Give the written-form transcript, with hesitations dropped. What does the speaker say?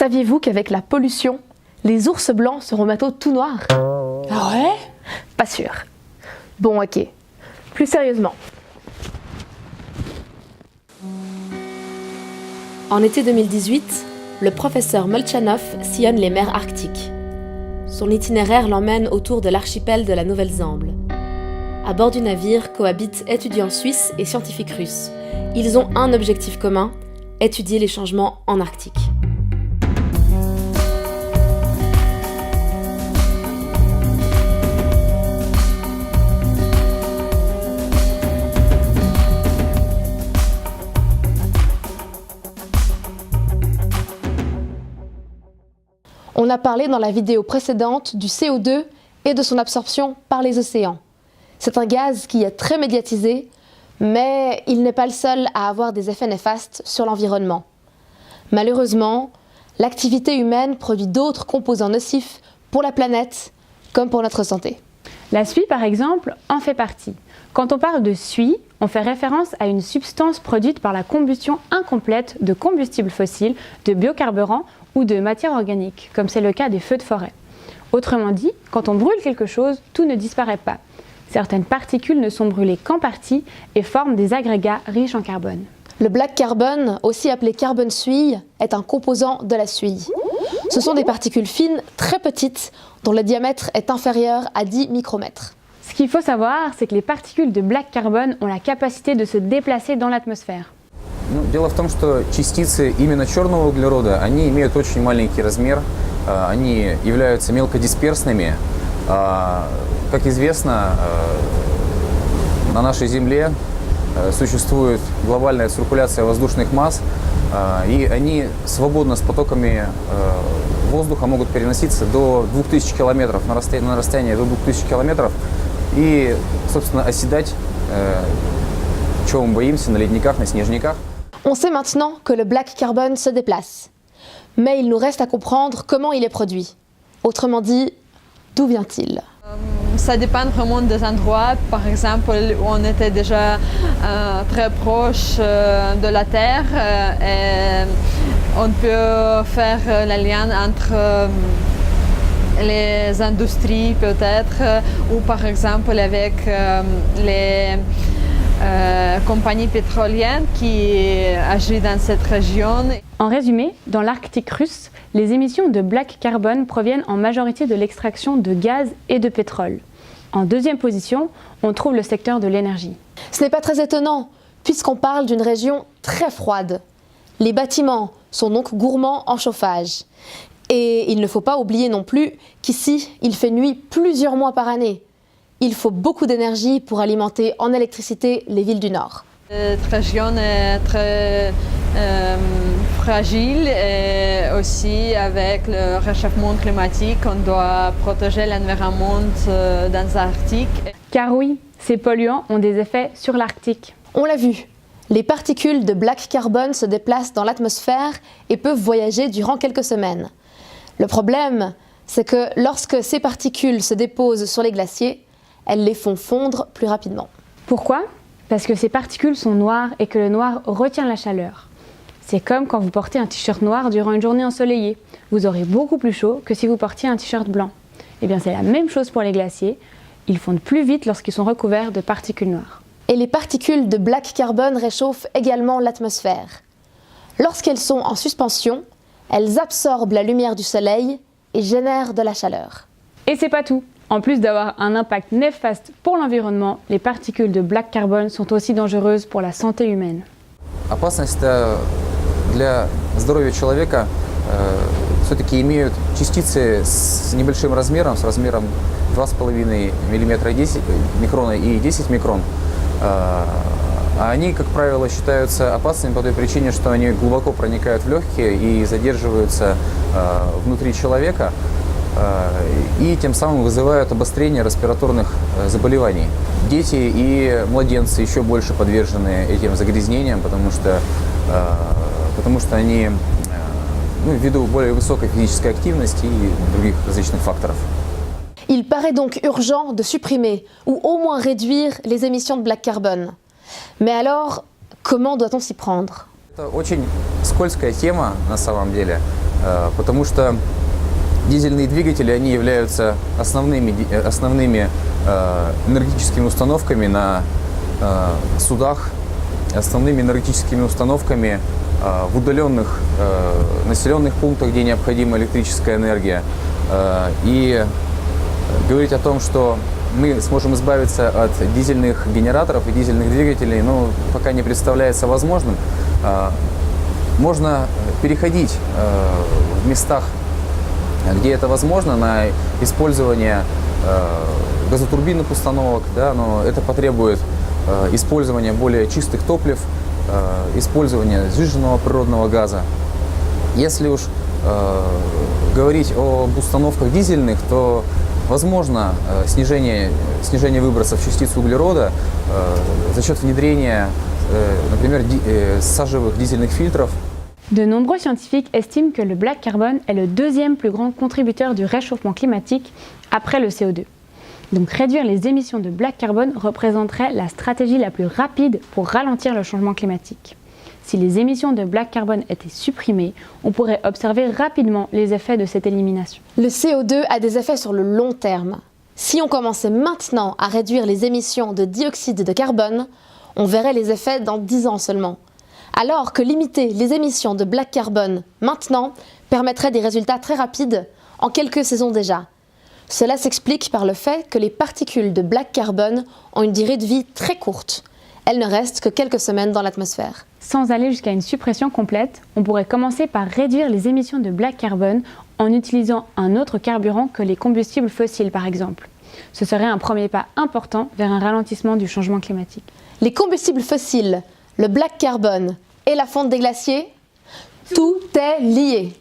Saviez-vous qu'avec la pollution, les ours blancs seront bientôt tout noirs? Ah ouais? Pas sûr. Bon, ok. Plus sérieusement. En été 2018, le professeur Molchanov sillonne les mers arctiques. Son itinéraire l'emmène autour de l'archipel de la Nouvelle-Zélande. À bord du navire cohabitent étudiants suisses et scientifiques russes. Ils ont un objectif commun, étudier les changements en Arctique. On a parlé dans la vidéo précédente du CO2 et de son absorption par les océans. C'est un gaz qui est très médiatisé, mais il n'est pas le seul à avoir des effets néfastes sur l'environnement. Malheureusement, l'activité humaine produit d'autres composants nocifs pour la planète, comme pour notre santé. La suie, par exemple, en fait partie. Quand on parle de suie, on fait référence à une substance produite par la combustion incomplète de combustibles fossiles, de biocarburants ou de matières organiques, comme c'est le cas des feux de forêt. Autrement dit, quand on brûle quelque chose, tout ne disparaît pas. Certaines particules ne sont brûlées qu'en partie et forment des agrégats riches en carbone. Le black carbon, aussi appelé carbone suie, est un composant de la suie. Ce sont des particules fines, très petites, dont le diamètre est inférieur à 10 micromètres. Ce qu'il faut savoir, c'est que les particules de black carbone ont la capacité de se déplacer dans l'atmosphère. Дело в том, что частицы именно черного углерода, они имеют очень маленький размер, они являются мелкодисперсными. Как известно, на нашей Земле существует глобальная циркуляция воздушных масс, и они свободно с потоками воздуха могут переноситься до 2000 километров, на расстояние до 2000 километров, и, собственно, оседать, чего мы боимся, на ледниках, на снежниках. On sait maintenant que le black carbon se déplace. Mais il nous reste à comprendre comment il est produit. Autrement dit, d'où vient-il? Ça dépend vraiment des endroits. Par exemple, où on était déjà très proche de la Terre et on peut faire le lien entre les industries peut-être ou par exemple avec les compagnies pétrolières qui agissent dans cette région. En résumé, dans l'Arctique russe, les émissions de black carbone proviennent en majorité de l'extraction de gaz et de pétrole. En deuxième position, on trouve le secteur de l'énergie. Ce n'est pas très étonnant, puisqu'on parle d'une région très froide. Les bâtiments sont donc gourmands en chauffage. Et il ne faut pas oublier non plus qu'ici, il fait nuit plusieurs mois par année. Il faut beaucoup d'énergie pour alimenter en électricité les villes du Nord. Cette région est très fragile et aussi avec le réchauffement climatique, on doit protéger l'environnement dans l'Arctique. Car oui, ces polluants ont des effets sur l'Arctique. On l'a vu, les particules de black carbone se déplacent dans l'atmosphère et peuvent voyager durant quelques semaines. Le problème, c'est que lorsque ces particules se déposent sur les glaciers, elles les font fondre plus rapidement. Pourquoi? Parce que ces particules sont noires et que le noir retient la chaleur. C'est comme quand vous portez un t-shirt noir durant une journée ensoleillée. Vous aurez beaucoup plus chaud que si vous portiez un t-shirt blanc. Eh bien, c'est la même chose pour les glaciers. Ils fondent plus vite lorsqu'ils sont recouverts de particules noires. Et les particules de black carbone réchauffent également l'atmosphère. Lorsqu'elles sont en suspension, elles absorbent la lumière du soleil et génèrent de la chaleur. Et c'est pas tout. En plus d'avoir un impact néfaste pour l'environnement, les particules de black carbone sont aussi dangereuses pour la santé humaine. Опасность для здоровья человека все-таки имеют частицы с небольшим размером, с размером 2,5 мм 10 микрона и 10 микрон. Они, как правило, считаются опасными по той причине, что они глубоко проникают в легкие и задерживаются внутри человека, и тем самым вызывают обострение респираторных заболеваний. Дети и младенцы еще больше подвержены этим загрязнениям, потому что они ввиду более высокой физической активности и других различных факторов. Il paraît donc urgent de supprimer ou au moins réduire les émissions de black carbone. Mais alors, comment doit-on s'y prendre? Это очень скользкая тема на самом деле. потому что дизельные двигатели, они являются основными энергетическими установками на судах, основными энергетическими установками в удаленных населенных пунктах, где необходима электрическая энергия. И говорить о том, что мы сможем избавиться от дизельных генераторов и дизельных двигателей, пока не представляется возможным. Можно переходить в местах, где это возможно, на использование газотурбинных установок, да, но это потребует использования более чистых топлив, использования сжиженного природного газа. Если уж говорить об установках дизельных, то возможно снижение выбросов частиц углерода за счет внедрения, например, сажевых дизельных фильтров. De nombreux scientifiques estiment que le black carbon est le deuxième plus grand contributeur du réchauffement climatique après le CO2. Donc réduire les émissions de black carbon représenterait la stratégie la plus rapide pour ralentir le changement climatique. Si les émissions de black carbon étaient supprimées, on pourrait observer rapidement les effets de cette élimination. Le CO2 a des effets sur le long terme. Si on commençait maintenant à réduire les émissions de dioxyde de carbone, on verrait les effets dans 10 ans seulement. Alors que limiter les émissions de black carbone maintenant permettrait des résultats très rapides, en quelques saisons déjà. Cela s'explique par le fait que les particules de black carbone ont une durée de vie très courte. Elles ne restent que quelques semaines dans l'atmosphère. Sans aller jusqu'à une suppression complète, on pourrait commencer par réduire les émissions de black carbone en utilisant un autre carburant que les combustibles fossiles par exemple. Ce serait un premier pas important vers un ralentissement du changement climatique. Les combustibles fossiles, le black carbone et la fonte des glaciers, tout est lié.